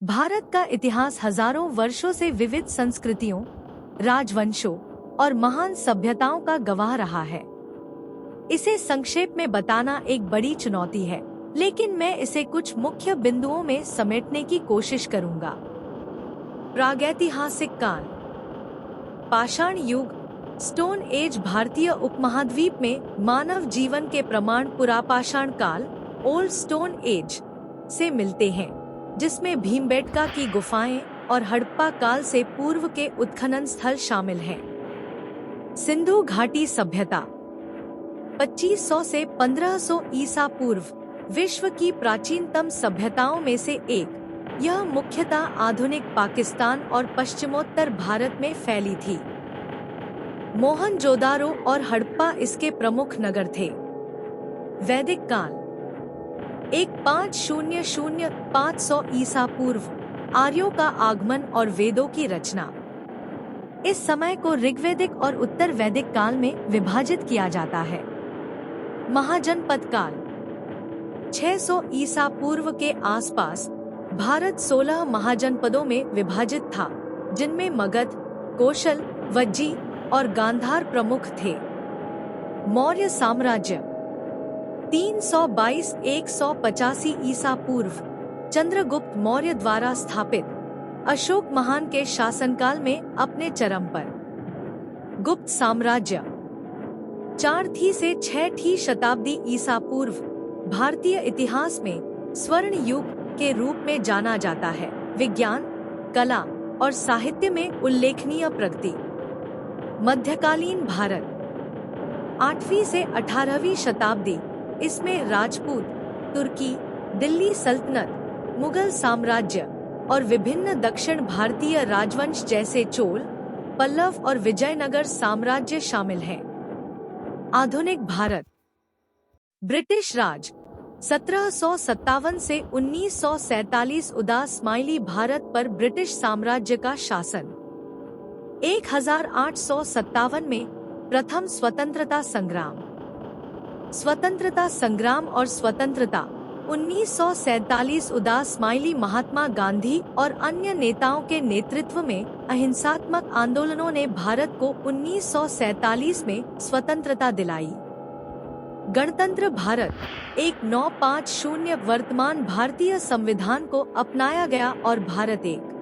भारत का इतिहास हजारों वर्षों से विविध संस्कृतियों, राजवंशों और महान सभ्यताओं का गवाह रहा है। इसे संक्षेप में बताना एक बड़ी चुनौती है, लेकिन मैं इसे कुछ मुख्य बिंदुओं में समेटने की कोशिश करूंगा। प्रागैतिहासिक काल। पाषाण युग, स्टोन एज भारतीय उपमहाद्वीप में मानव जीवन के प्रमाण पुरापाषाण काल, ओल्ड स्टोन एज से मिलते हैं, जिसमें भीमबेटका की गुफाएं और हड़प्पा काल से पूर्व के उत्खनन स्थल शामिल हैं। सिंधु घाटी सभ्यता 2500 से 1500 ईसा पूर्व विश्व की प्राचीनतम सभ्यताओं में से एक। यह मुख्यतः आधुनिक पाकिस्तान और पश्चिमोत्तर भारत में फैली थी। मोहनजोदारो और हड़प्पा इसके प्रमुख नगर थे। वैदिक काल 1500 ईसा पूर्व आर्यों का आगमन और वेदों की रचना। इस समय को ऋग्वैदिक और उत्तर वैदिक काल में विभाजित किया जाता है। महाजनपद काल 600 ईसा पूर्व के आसपास भारत 16 महाजनपदों में विभाजित था, जिनमें मगध, कोशल, वज्जी और गांधार प्रमुख थे। मौर्य साम्राज्य 322-185 ईसा पूर्व चंद्रगुप्त मौर्य द्वारा स्थापित, अशोक महान के शासनकाल में अपने चरम पर। गुप्त साम्राज्य 4वीं से 6वीं शताब्दी ईसा पूर्व भारतीय इतिहास में स्वर्ण युग के रूप में जाना जाता है। विज्ञान, कला और साहित्य में उल्लेखनीय प्रगति। मध्यकालीन भारत 8वीं से 18वीं शताब्दी, इसमें राजपूत, तुर्की, दिल्ली सल्तनत, मुगल साम्राज्य और विभिन्न दक्षिण भारतीय राजवंश जैसे चोल, पल्लव और विजयनगर साम्राज्य शामिल हैं। आधुनिक भारत। ब्रिटिश राज 1757 से 1947 उदास्माइली भारत पर ब्रिटिश साम्राज्य का शासन। 1857 में प्रथम स्वतंत्रता संग्राम और स्वतंत्रता 1947 उदास्माइली महात्मा गांधी और अन्य नेताओं के नेतृत्व में अहिंसात्मक आंदोलनों ने भारत को 1947 में स्वतंत्रता दिलाई। गणतंत्र भारत 1950 वर्तमान भारतीय संविधान को अपनाया गया और भारत एक